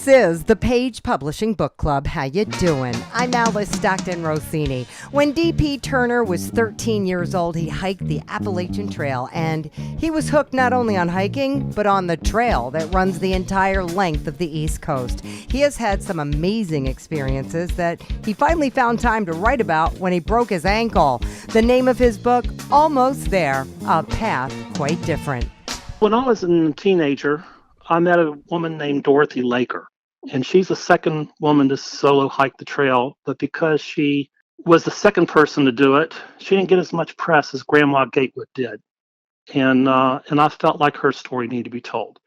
This is the Page Publishing Book Club. How you doing? I'm Alice Stockton Rossini. When D.P. Turner was 13 years old, he hiked the Appalachian Trail, and he was hooked not only on hiking, but on the trail that runs the entire length of the East Coast. He has had some amazing experiences that he finally found time to write about when he broke his ankle. The name of his book, Almost There, A Path Quite Different. When I was a teenager, I met a woman named Dorothy, and she's the second woman to solo hike the trail. But because she was the second person to do it, she didn't get as much press as Grandma Gatewood did. And I felt like her story needed to be told.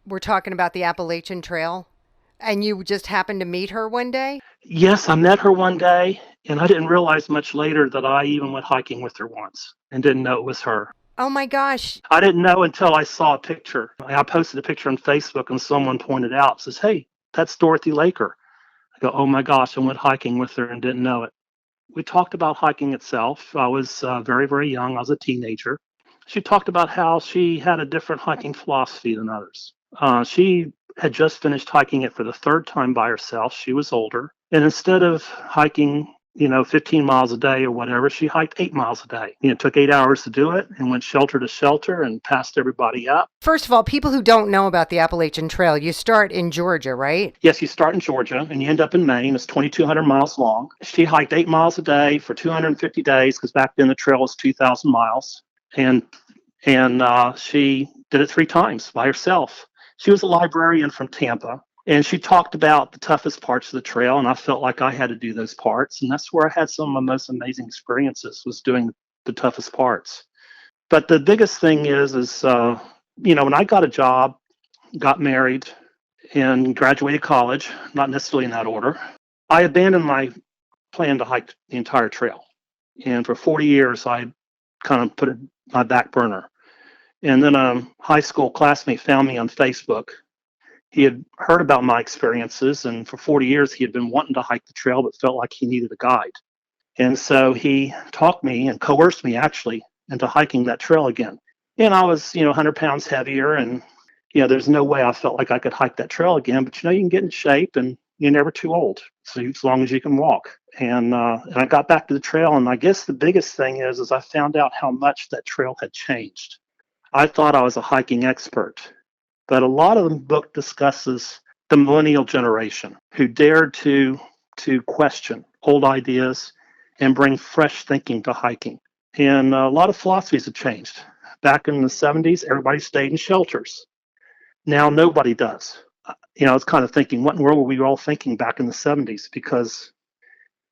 We're talking about the Appalachian Trail, and you just happened to meet her one day? Yes, I met her one day, and I didn't realize much later that I even went hiking with her once and didn't know it was her. Oh my gosh. I didn't know until I saw a picture. I posted a picture on Facebook and someone pointed out, says, "Hey, that's Dorothy Laker." I go, "Oh my gosh, I went hiking with her and didn't know it." We talked about hiking itself. I was very, very young. I was a teenager. She talked about how she had a different hiking philosophy than others. She had just finished hiking it for the third time by herself. She was older. And instead of hiking 15 miles a day or whatever, she hiked 8 miles a day. It took 8 hours to do it and went shelter to shelter and passed everybody up. First of all, people who don't know about the Appalachian Trail, you start in Georgia, right? Yes, you start in Georgia and you end up in Maine. It's 2,200 miles long. She hiked 8 miles a day for 250 days because back then the trail was 2,000 miles. And she did it 3 times by herself. She was a librarian from Tampa. And she talked about the toughest parts of the trail, and I felt like I had to do those parts. And that's where I had some of my most amazing experiences, was doing the toughest parts. But the biggest thing is when I got a job, got married, and graduated college, not necessarily in that order, I abandoned my plan to hike the entire trail. And for 40 years, I kind of put it on my back burner. And then a high school classmate found me on Facebook. He had heard about my experiences, and for 40 years he had been wanting to hike the trail but felt like he needed a guide. And so he talked me and coerced me actually into hiking that trail again. And I was 100 pounds heavier, and there's no way I felt like I could hike that trail again. But you can get in shape, and you're never too old, so as long as you can walk. And I got back to the trail, and I guess the biggest thing is I found out how much that trail had changed. I thought I was a hiking expert. But a lot of the book discusses the millennial generation who dared to question old ideas and bring fresh thinking to hiking. And a lot of philosophies have changed. Back in the 70s, everybody stayed in shelters. Now nobody does. I was kind of thinking, what in the world were we all thinking back in the 70s? Because,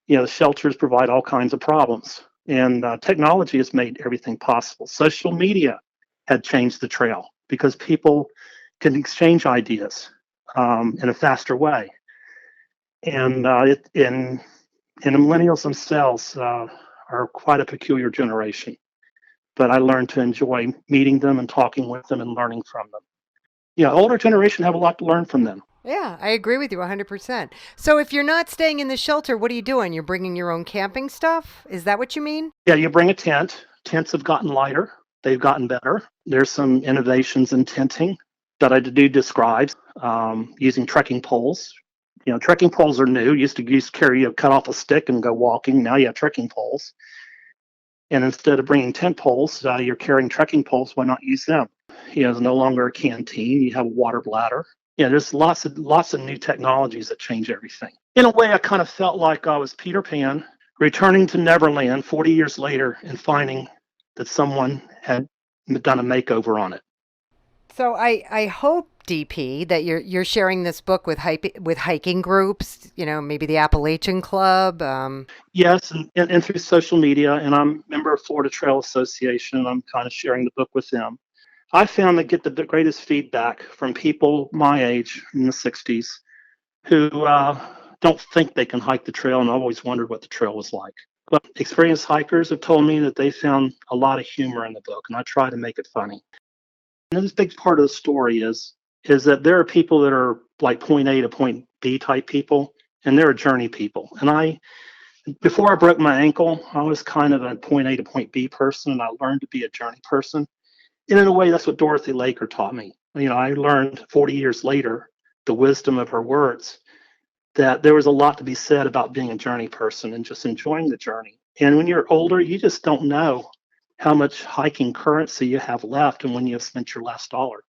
the shelters provide all kinds of problems. And technology has made everything possible. Social media had changed the trail because people can exchange ideas in a faster way. And the millennials themselves are quite a peculiar generation. But I learned to enjoy meeting them and talking with them and learning from them. Older generation have a lot to learn from them. Yeah, I agree with you 100%. So if you're not staying in the shelter, what are you doing? You're bringing your own camping stuff? Is that what you mean? Yeah, you bring a tent. Tents have gotten lighter. They've gotten better. There's some innovations in tenting that I do describe, using trekking poles. Trekking poles are new. You used to carry cut off a stick and go walking. Now you have trekking poles. And instead of bringing tent poles, you're carrying trekking poles. Why not use them? It's no longer a canteen. You have a water bladder. There's lots of new technologies that change everything. In a way, I kind of felt like I was Peter Pan returning to Neverland 40 years later and finding that someone had done a makeover on it. So I hope, DP, that you're sharing this book with hiking groups, maybe the Appalachian Club. Yes, and through social media, and I'm a member of Florida Trail Association, and I'm kind of sharing the book with them. I found that get the greatest feedback from people my age in the 60s who don't think they can hike the trail, and I've always wondered what the trail was like. But experienced hikers have told me that they found a lot of humor in the book, and I try to make it funny. And this big part of the story is that there are people that are like point A to point B type people, and there are journey people. And before I broke my ankle, I was kind of a point A to point B person, and I learned to be a journey person. And in a way, that's what Dorothy Laker taught me. I learned 40 years later the wisdom of her words, that there was a lot to be said about being a journey person and just enjoying the journey. And when you're older, you just don't know how much hiking currency you have left and when you have spent your last dollar.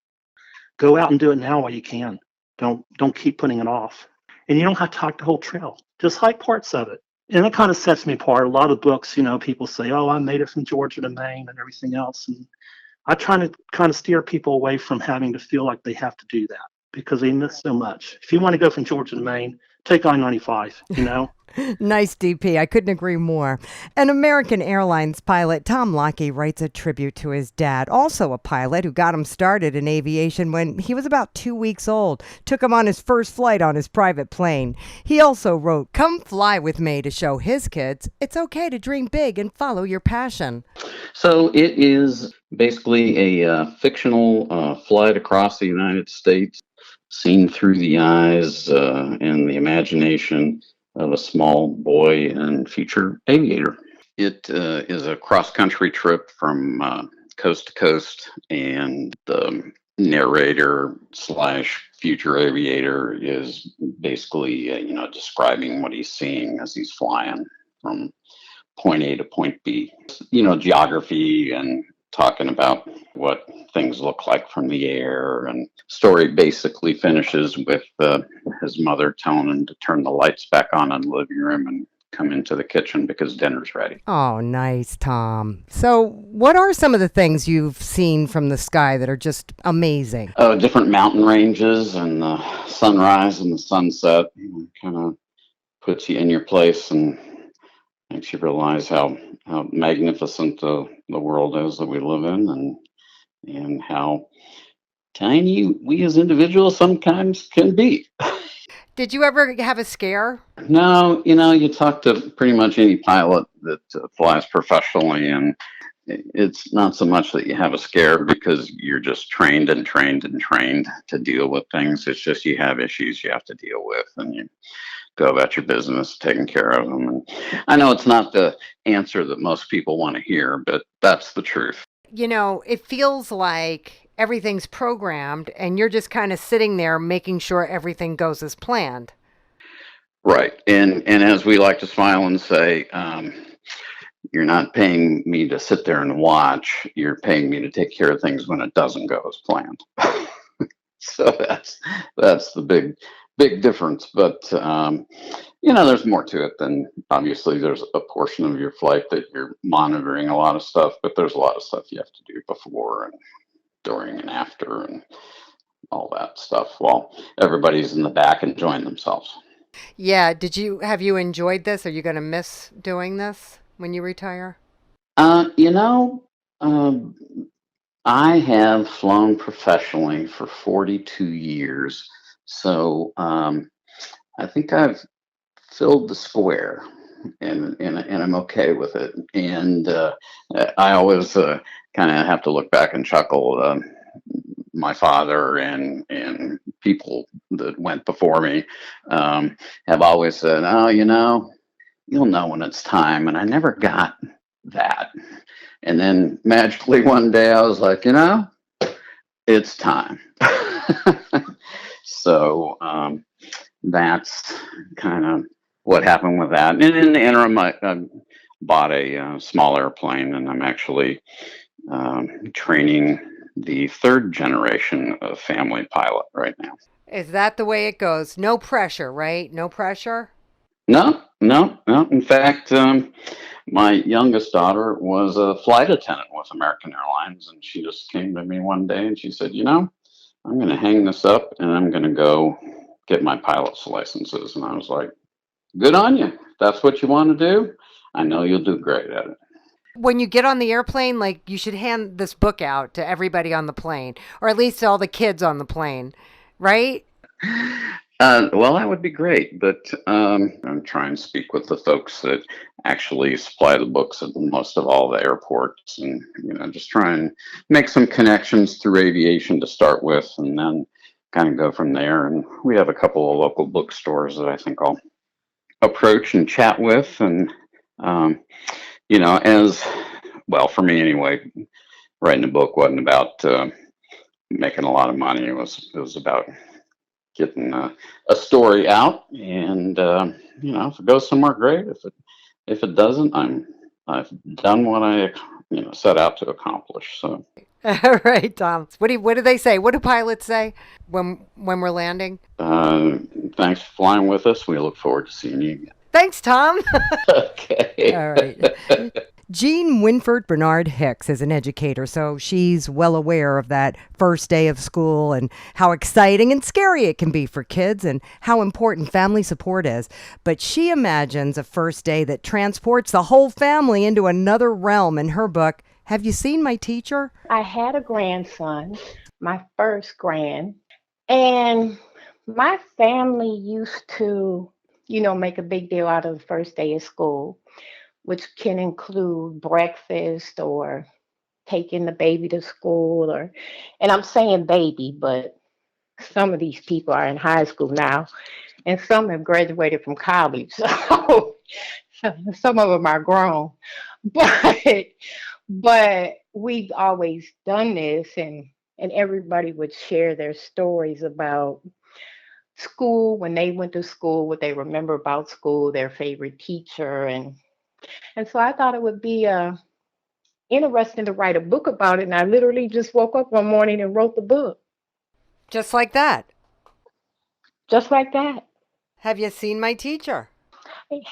Go out and do it now while you can. Don't keep putting it off. And you don't have to hike the whole trail. Just hike parts of it. And that kind of sets me apart. A lot of books, people say, "Oh, I made it from Georgia to Maine and everything else." And I try to kind of steer people away from having to feel like they have to do that because they miss so much. If you want to go from Georgia to Maine, take I-95. Nice, DP. I couldn't agree more. An American Airlines pilot, Tom Lockey, writes a tribute to his dad, also a pilot who got him started in aviation when he was about 2 weeks old, took him on his first flight on his private plane. He also wrote, "Come fly with me," to show his kids it's okay to dream big and follow your passion. So it is basically a fictional flight across the United States, seen through the eyes and the imagination of a small boy and future aviator. It is a cross-country trip from coast to coast, and the narrator slash future aviator is basically, describing what he's seeing as he's flying from point A to point B. Geography and talking about what things look like from the air. And story basically finishes with his mother telling him to turn the lights back on in the living room and come into the kitchen because dinner's ready. Oh, nice, Tom. So what are some of the things you've seen from the sky that are just amazing? Different mountain ranges and the sunrise and the sunset kind of puts you in your place and makes you realize how magnificent the world is that we live in, and how tiny we as individuals sometimes can be. Did you ever have a scare? No, you talk to pretty much any pilot that flies professionally, and it's not so much that you have a scare because you're just trained and trained and trained to deal with things. It's just you have issues you have to deal with, and you go about your business taking care of them. And I know it's not the answer that most people want to hear, but that's the truth. It feels like everything's programmed and you're just kind of sitting there making sure everything goes as planned. Right. And as we like to smile and say, you're not paying me to sit there and watch. You're paying me to take care of things when it doesn't go as planned. So that's the big difference. But there's more to it than obviously there's a portion of your flight that you're monitoring a lot of stuff, but there's a lot of stuff you have to do before and during and after and all that stuff while everybody's in the back enjoying themselves. Yeah. Have you enjoyed this? Are you going to miss doing this when you retire? Um, I have flown professionally for 42 years. So I think I've filled the square, and I'm okay with it. And I always kind of have to look back and chuckle. My father and people that went before me have always said, "Oh, you'll know when it's time." And I never got that. And then magically one day I was like, it's time. So that's kind of what happened with that. And in the interim, I bought a small airplane, and I'm actually training the third generation of family pilot right now. Is that the way it goes? No pressure, right? No pressure? No, no, no. In fact, my youngest daughter was a flight attendant with American Airlines, and she just came to me one day and she said, I'm going to hang this up and I'm going to go get my pilot's licenses. And I was like, good on you. If that's what you want to do, I know you'll do great at it. When you get on the airplane, like, you should hand this book out to everybody on the plane, or at least to all the kids on the plane, right? Well, that would be great, but I'm trying to speak with the folks that actually supply the books at most of all the airports, and just try and make some connections through aviation to start with, and then kind of go from there. And we have a couple of local bookstores that I think I'll approach and chat with, and as well for me anyway. Writing a book wasn't about making a lot of money. It was about getting a story out, and if it goes somewhere, great. If it doesn't, I've done what I set out to accomplish. So All right, Tom. What do they say? What do pilots say when we're landing? thanks for flying with us. We look forward to seeing you again. Thanks, Tom. Okay. All right. Jean Winford Bernard Hicks is an educator, so she's well aware of that first day of school and how exciting and scary it can be for kids and how important family support is. But she imagines a first day that transports the whole family into another realm in her book, Have You Seen My Teacher? I had a grandson, my first and my family used to, make a big deal out of the first day of school, which can include breakfast or taking the baby to school and I'm saying baby, but some of these people are in high school now and some have graduated from college. So some of them are grown, but we've always done this and everybody would share their stories about school, when they went to school, what they remember about school, their favorite teacher, and so I thought it would be interesting to write a book about it. And I literally just woke up one morning and wrote the book. Just like that. Just like that. Have you seen my teacher?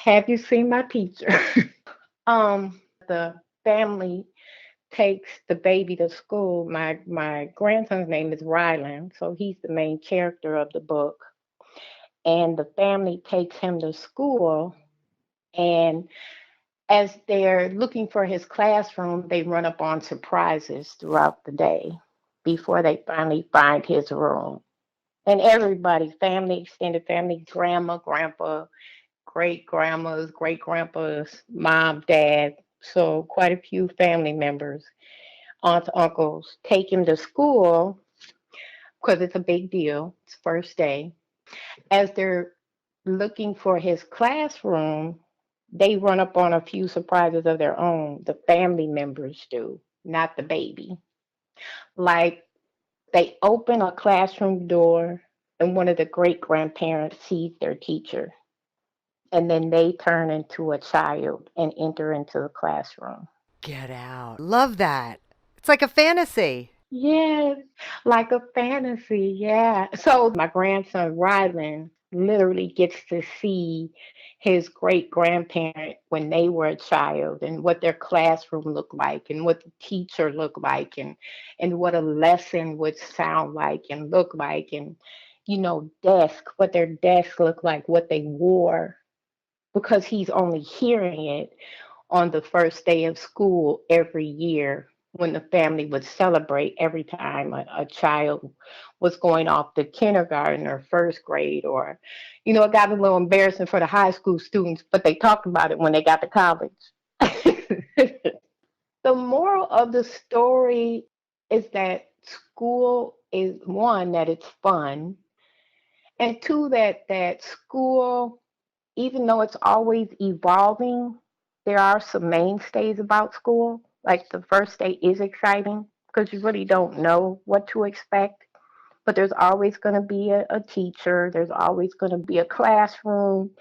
Have you seen my teacher? The family takes the baby to school. My grandson's name is Ryland, so he's the main character of the book. And the family takes him to school, and as they're looking for his classroom, they run up on surprises throughout the day before they finally find his room. And everybody, family, extended family, grandma, grandpa, great grandmas, great grandpas, mom, dad, so quite a few family members, aunts, uncles, take him to school because it's a big deal. It's first day. As they're looking for his classroom, they run up on a few surprises of their own. The family members do, not the baby. Like they open a classroom door and one of the great grandparents sees their teacher. And then they turn into a child and enter into the classroom. Get out. Love that. It's like a fantasy. Yes, like a fantasy. Yeah. So my grandson, Rylan, literally gets to see his great grandparent when they were a child and what their classroom looked like and what the teacher looked like and what a lesson would sound like and look like and what their desk looked like, what they wore, because he's only hearing it on the first day of school every year when the family would celebrate every time a child was going off to kindergarten or first grade, or it got a little embarrassing for the high school students, but they talked about it when they got to college. The moral of the story is that school is, one, that it's fun, and two, that school, even though it's always evolving, there are some mainstays about school. Like the first day is exciting because you really don't know what to expect. But there's always going to be a teacher. There's always going to be a classroom.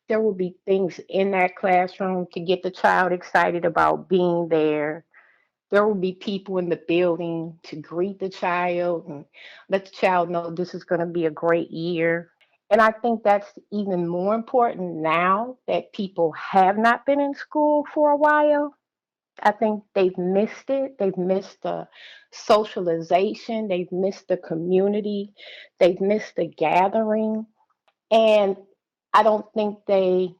There will be things in that classroom to get the child excited about being there. There will be people in the building to greet the child and let the child know this is going to be a great year. And I think that's even more important now that people have not been in school for a while. I think they've missed it. They've missed the socialization. They've missed the community. They've missed the gathering. And I don't think they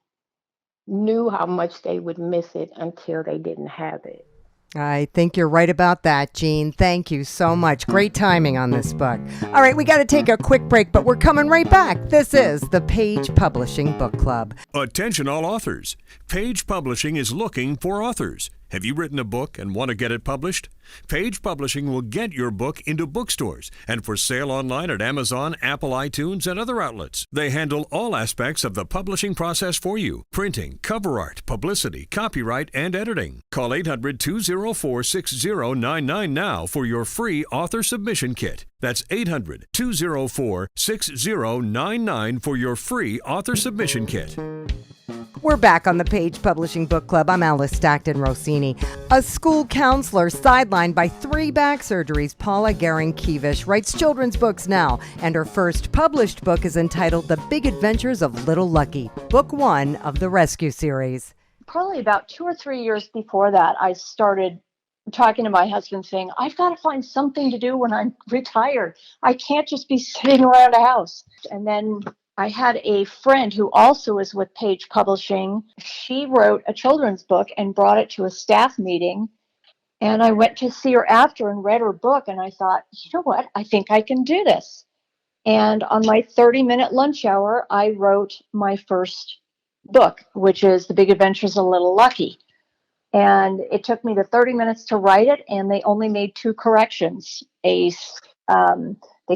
knew how much they would miss it until they didn't have it. I think you're right about that, Jean. Thank you so much. Great timing on this book. All right, we got to take a quick break, but we're coming right back. This is the Page Publishing Book Club. Attention all authors. Page Publishing is looking for authors. Have you written a book and want to get it published? Page Publishing will get your book into bookstores and for sale online at Amazon, Apple iTunes, and other outlets. They handle all aspects of the publishing process for you: printing, cover art, publicity, copyright, and editing. Call 800-204-6099 now for your free author submission kit. That's 800-204-6099 for your free author submission kit. We're back on the Page Publishing Book Club. I'm Alice Stockton Rossini. A school counselor sidelined by 3 back surgeries, Paula Garing-Keevish writes children's books now, and her first published book is entitled The Big Adventures of Little Lucky, book 1 of the Rescue series. Probably about 2 or 3 years before that, I started talking to my husband saying, I've got to find something to do when I'm retired. I can't just be sitting around a house. And then I had a friend who also is with Page Publishing. She wrote a children's book and brought it to a staff meeting. And I went to see her after and read her book. And I thought, you know what? I think I can do this. And on my 30-minute lunch hour, I wrote my first book, which is The Big Adventures of Little Lucky. And it took me the 30 minutes to write it, and they only made 2 corrections. They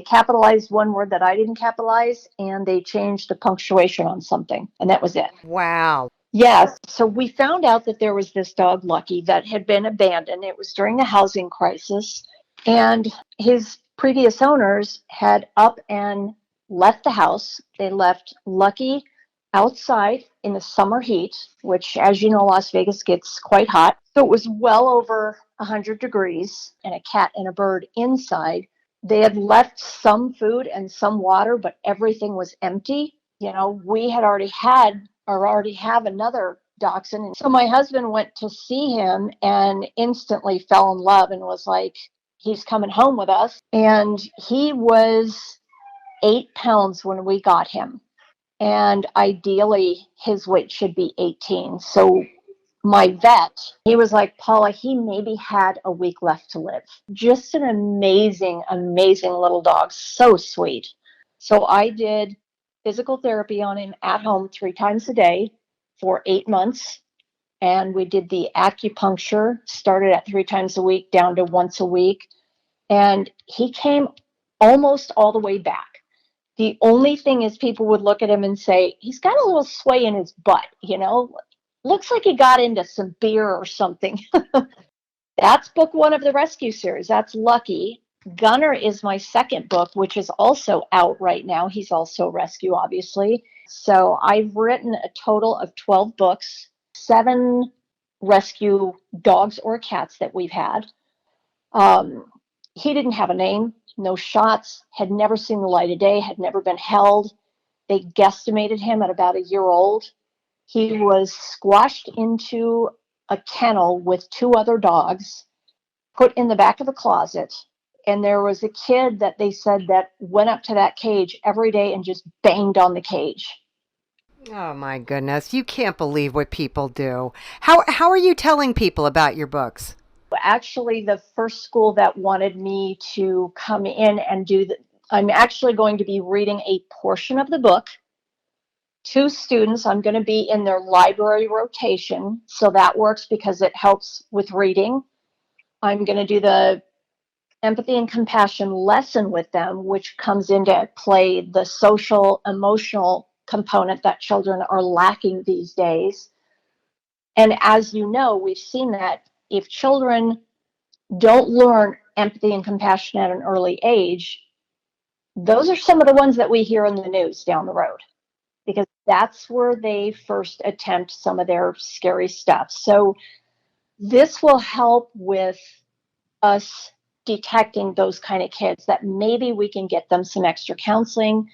capitalized one word that I didn't capitalize, and they changed the punctuation on something, and that was it. Wow. Yes. So we found out that there was this dog, Lucky, that had been abandoned. It was during the housing crisis, and his previous owners had up and left the house. They left Lucky outside in the summer heat, which, as you know, Las Vegas gets quite hot. So it was well over 100 degrees, and a cat and a bird inside. They had left some food and some water, but everything was empty. You know, we had already have another dachshund. And so my husband went to see him and instantly fell in love and was like, he's coming home with us. And he was 8 pounds when we got him. And ideally, his weight should be 18. So my vet, he was like, Paula, he maybe had a week left to live. Just an amazing, amazing little dog. So sweet. So I did physical therapy on him at home 3 times a day for 8 months. And we did the acupuncture, started at 3 times a week down to once a week. And he came almost all the way back. The only thing is people would look at him and say, he's got a little sway in his butt, you know, looks like he got into some beer or something. That's book 1 of the Rescue series. That's Lucky. Gunner is my second book, which is also out right now. He's also rescue, obviously. So I've written a total of 12 books, 7 rescue dogs or cats that we've had. He didn't have a name, no shots, had never seen the light of day, had never been held. They guesstimated him at about a year old. He was squashed into a kennel with 2 other dogs, put in the back of the closet. And there was a kid that they said that went up to that cage every day and just banged on the cage. Oh my goodness. You can't believe what people do. How are you telling people about your books? Actually, the first school that wanted me to come in and I'm actually going to be reading a portion of the book. 2 students, I'm going to be in their library rotation. So that works because it helps with reading. I'm going to do the empathy and compassion lesson with them, which comes into play the social, emotional component that children are lacking these days. And as you know, we've seen that if children don't learn empathy and compassion at an early age, those are some of the ones that we hear in the news down the road, because that's where they first attempt some of their scary stuff. So this will help with us detecting those kind of kids, that maybe we can get them some extra counseling,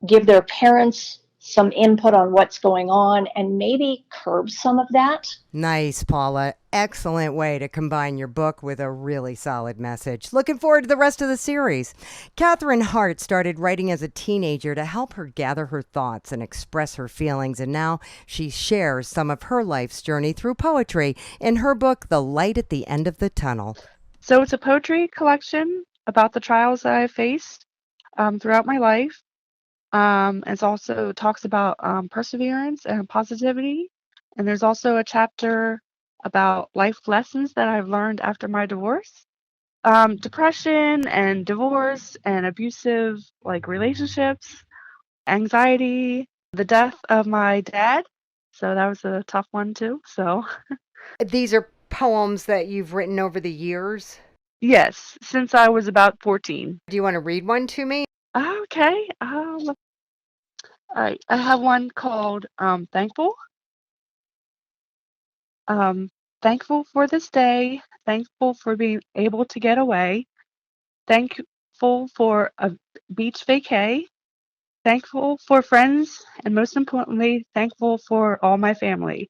give their parents some input on what's going on, and maybe curb some of that. Nice, Paula. Excellent way to combine your book with a really solid message. Looking forward to the rest of the series. Catherine Hart started writing as a teenager to help her gather her thoughts and express her feelings, and now she shares some of her life's journey through poetry in her book, The Light at the End of the Tunnel. So it's a poetry collection about the trials that I faced throughout my life. It also talks about perseverance and positivity. And there's also a chapter about life lessons that I've learned after my divorce. depression and divorce and abusive like relationships, anxiety, the death of my dad. So that was a tough one too. So These are poems that you've written over the years. yes, since I was about 14. Do you want to read one to me? Okay. All right. I have one called Thankful. Um, Thankful for this day. Thankful for being able to get away. Thankful for a beach vacay. Thankful for friends. And most importantly, thankful for all my family.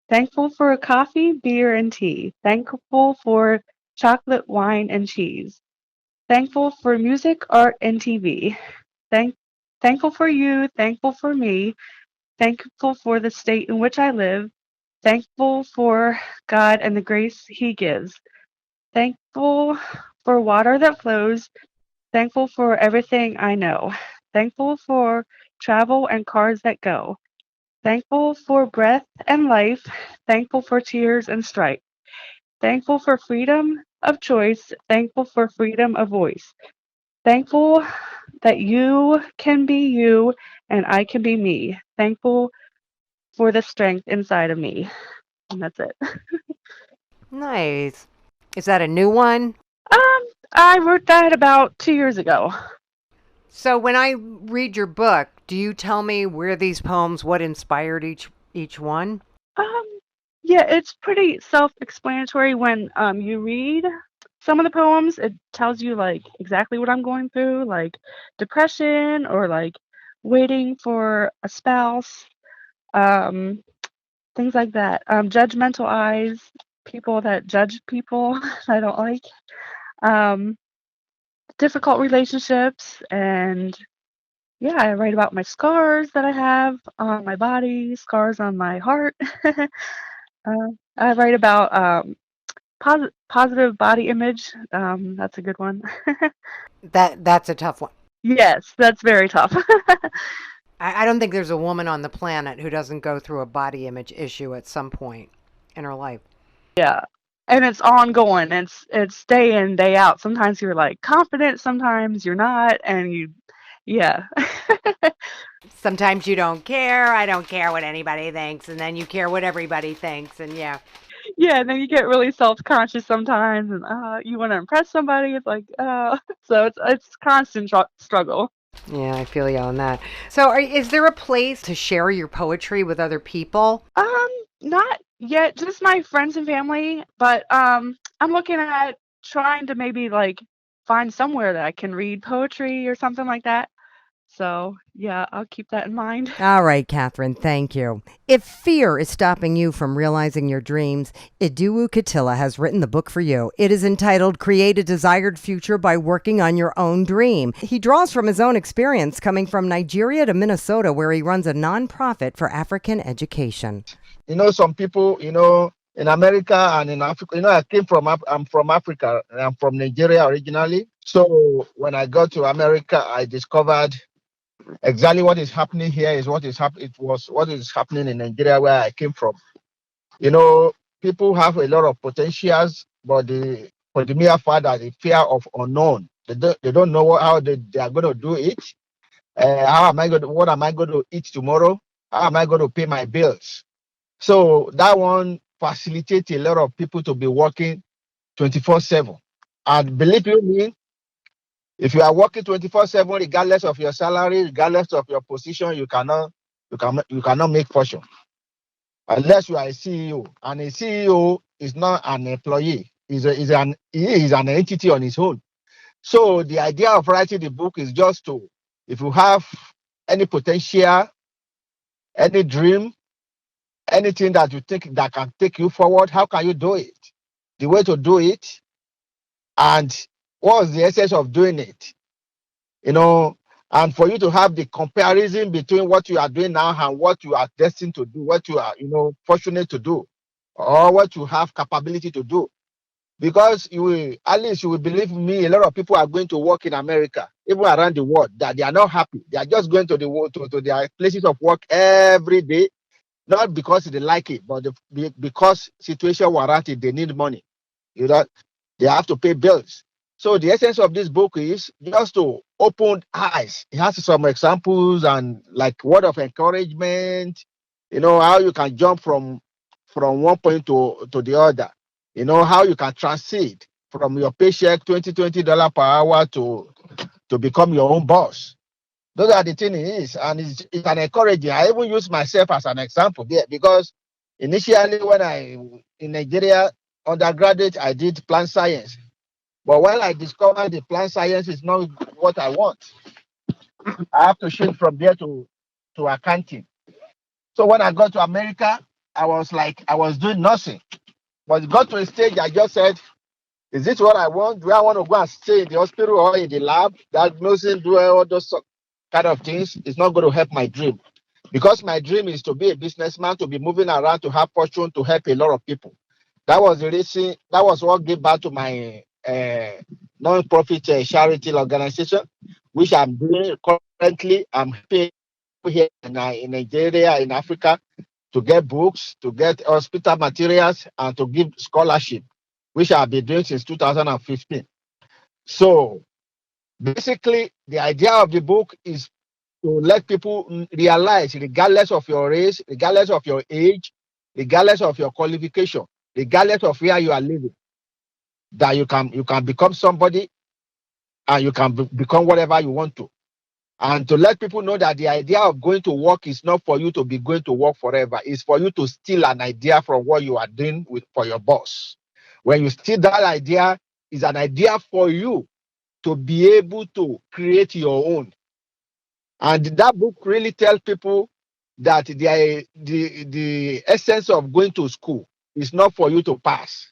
Thankful for coffee, beer, and tea. Thankful for chocolate, wine, and cheese. Thankful for music, art, and TV. Thankful for you. Thankful for me. Thankful for the state in which I live. Thankful for God and the grace He gives. Thankful for water that flows. Thankful for everything I know. Thankful for travel and cars that go. Thankful for breath and life. Thankful for tears and strife. Thankful for freedom of choice. Thankful for freedom of voice. Thankful that you can be you and I can be me. Thankful for the strength inside of me. And that's it. Nice. Is that a new one? Um, I wrote that about 2 years ago. So when I read your book, do you tell me where these poems, what inspired each one? Um, yeah, it's pretty self-explanatory when you read some of the poems. It tells you like exactly what I'm going through, like depression or like waiting for a spouse, um, things like that. Judgmental eyes, people that judge people I don't like. Um, Difficult relationships, and yeah, I write about my scars that I have on my body, scars on my heart. I write about positive body image. That's a good one. That's a tough one. Yes, that's very tough. I don't think there's a woman on the planet who doesn't go through a body image issue at some point in her life. Yeah, and it's ongoing. It's day in, day out. Sometimes you're like confident, sometimes you're not, and yeah. Sometimes you don't care. I don't care what anybody thinks, and then you care what everybody thinks, and yeah. Yeah, and then you get really self-conscious sometimes, and you want to impress somebody. It's like, so it's constant struggle. Yeah, I feel you on that. So, is there a place to share your poetry with other people? Not yet, just my friends and family, but I'm looking at trying to maybe like find somewhere that I can read poetry or something like that. So, yeah, I'll keep that in mind. All right, Catherine, thank you. If fear is stopping you from realizing your dreams, Iduwu Katila has written the book for you. It is entitled Create a Desired Future by Working on Your Own Dream. He draws from his own experience coming from Nigeria to Minnesota, where he runs a nonprofit for African education. Some people, in America and in Africa, I'm from Africa, and I'm from Nigeria originally. So when I got to America, I discovered exactly what is happening here is what is happening. It was what is happening in Nigeria where I came from. People have a lot of potentials, but for the mere fact that the fear of unknown, they don't know how they are going to do it. What am I going to eat tomorrow? How am I going to pay my bills? So that one facilitates a lot of people to be working 24/7. And believe you me, if you are working 24/7, regardless of your salary, regardless of your position, you cannot make fortune unless you are a CEO. And a CEO is not an employee; he is an entity on his own. So the idea of writing the book is just if you have any potential, any dream, anything that you think that can take you forward, how can you do it? The way to do it, and what's the essence of doing it? And for you to have the comparison between what you are doing now and what you are destined to do, what you are, fortunate to do, or what you have capability to do. Because at least you will believe me, a lot of people are going to work in America, even around the world, that they are not happy. They are just going to their places of work every day, not because they like it, but because situation warranted, they need money. They have to pay bills. So the essence of this book is just to open eyes. It has some examples and like word of encouragement, how you can jump from one point to the other, how you can transit from your paycheck $20 per hour to become your own boss. Those are the things it is, and it's an encouraging. I even use myself as an example there because initially when I in Nigeria undergraduate, I did plant science. But when I discovered the plant science is not what I want, I have to shift from there to accounting. So when I got to America, I was doing nothing. But it got to a stage I just said, is this what I want? Do I want to go and stay in the hospital or in the lab, diagnosing, doing all those kind of things? It's not going to help my dream. Because my dream is to be a businessman, to be moving around, to have fortune, to help a lot of people. That was the reason, that was what gave back to my non-profit charity organization, which I'm doing currently. I'm helping here in Nigeria, in Africa, to get books, to get hospital materials, and to give scholarship, which I've been doing since 2015. So basically, the idea of the book is to let people realize, regardless of your race, regardless of your age, regardless of your qualification, regardless of where you are living, that you can become somebody and you can become whatever you want to. And to let people know that the idea of going to work is not for you to be going to work forever. It's for you to steal an idea from what you are doing for your boss. When you steal that idea, it's an idea for you to be able to create your own. And that book really tells people that the essence of going to school is not for you to pass,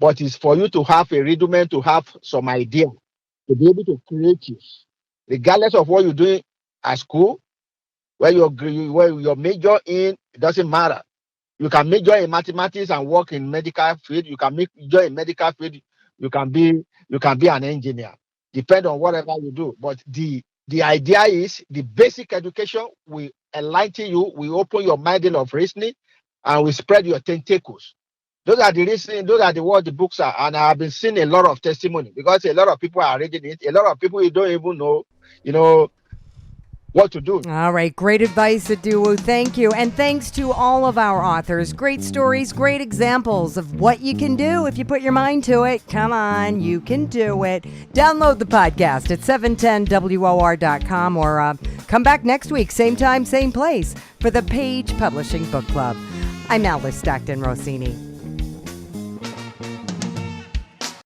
but it's for you to have a rudiment, to have some idea, to be able to create it. Regardless of what you're doing at school, where your major in, it doesn't matter. You can major in mathematics and work in medical field. You can major in medical field. You can be an engineer. Depend on whatever you do. But the idea is the basic education will enlighten you, will open your mind of reasoning, and will spread your tentacles. Those are the reasons, those are what the books are. And I have been seeing a lot of testimony because a lot of people are reading it. A lot of people you don't even know, what to do. All right. Great advice, Aduwu. Thank you. And thanks to all of our authors. Great stories, great examples of what you can do if you put your mind to it. Come on, you can do it. Download the podcast at 710WOR.com or come back next week, same time, same place, for the Page Publishing Book Club. I'm Alice Stockton Rossini.